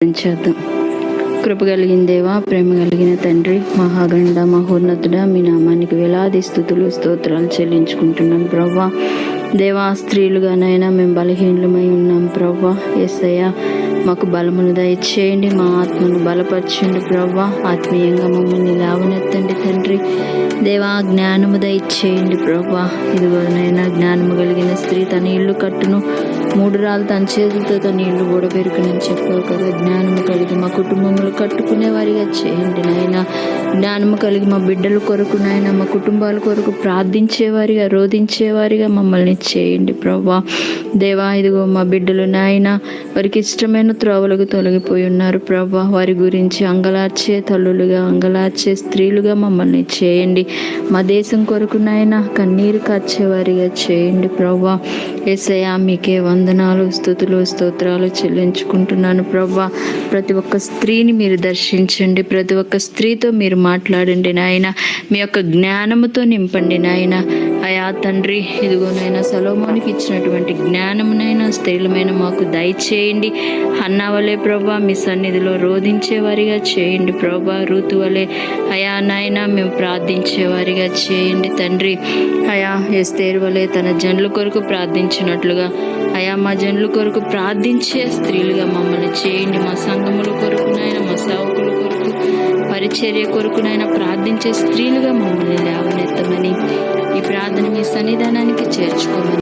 చేద్దాం. కృప కలిగిన దేవా, ప్రేమ కలిగిన తండ్రి, మహాగండ మహోన్నతుడా, మీ నామానికి వేలాది స్తుతులు స్తోత్రాలు చెల్లించుకుంటున్నాను ప్రభా. దేవా, స్త్రీలుగానైనా మేము బలహీనులమై ఉన్నాం ప్రభా. యేసయ్యా, మాకు బలమును దయచేయండి, మా ఆత్మను బలపరచండి ప్రభా. ఆత్మీయంగా మమ్మల్ని లేవనెత్తండి తండ్రి. దేవా, జ్ఞానము దయచేయండి ప్రభా. ఇదిగోనైనా జ్ఞానము కలిగిన స్త్రీ తన ఇల్లు కట్టును, 3 రాళ్ళు తన చేతులతో తన ఇల్లు ఓడబెరుకునని చెప్పావు కదా. జ్ఞానము కలిగి మా కుటుంబంలో కట్టుకునే వారిగా చేయండి నాయన. జ్ఞానము కలిగి మా బిడ్డల కొరకు నాయన, మా కుటుంబాల కొరకు ప్రార్థించేవారిగా, రోధించేవారిగా మమ్మల్ని చేయండి ప్రభా. దేవా, ఇదిగో మా బిడ్డలు నాయన వారికి ఇష్టమైన త్రోవలకు తొలగిపోయి ఉన్నారు ప్రభా. వారి గురించి అంగలార్చే తల్లులుగా, అంగలార్చే స్త్రీలుగా మమ్మల్ని చేయండి. మా దేశం కొరకు నాయన కన్నీరు కార్చేవారిగా చేయండి ప్రభా. యేసయ్యా, మీకే వందనాలు, స్తుతులు, స్తోత్రాలు చెల్లించుకుంటున్నాను ప్రభా. ప్రతి ఒక్క స్త్రీని మీరు దర్శించండి, ప్రతి ఒక్క స్త్రీతో మీరు మాట్లాడండి నాయన. మీ యొక్క జ్ఞానముతో నింపండి నాయన. అయా తండ్రి, ఇదిగోనైనా సొలొమోనుకి ఇచ్చినటువంటి జ్ఞానమునైనా స్త్రీలమైన మాకు దయచేయండి. హన్నా వలె ప్రభా మీ సన్నిధిలో రోధించేవారిగా చేయండి ప్రభా. రూతు వలె అయా నాయన మేము ప్రార్థించేవారిగా చేయండి తండ్రి. అయా, ఎస్తేరు వలె తన జనుల కొరకు ప్రార్థించినట్లుగా అయా మా జనుల కొరకు ప్రార్థించే స్త్రీలుగా మమ్మల్ని చేయండి. మా సంఘముల కొరకునైనా, మా సేవకుల కొరకు, పరిచర్య కొరకునైనా ప్రార్థించే స్త్రీలుగా మమ్మల్ని లేవనెత్తమని ఈ ప్రార్థన మీ సన్నిధానానికి చేర్చుకోమని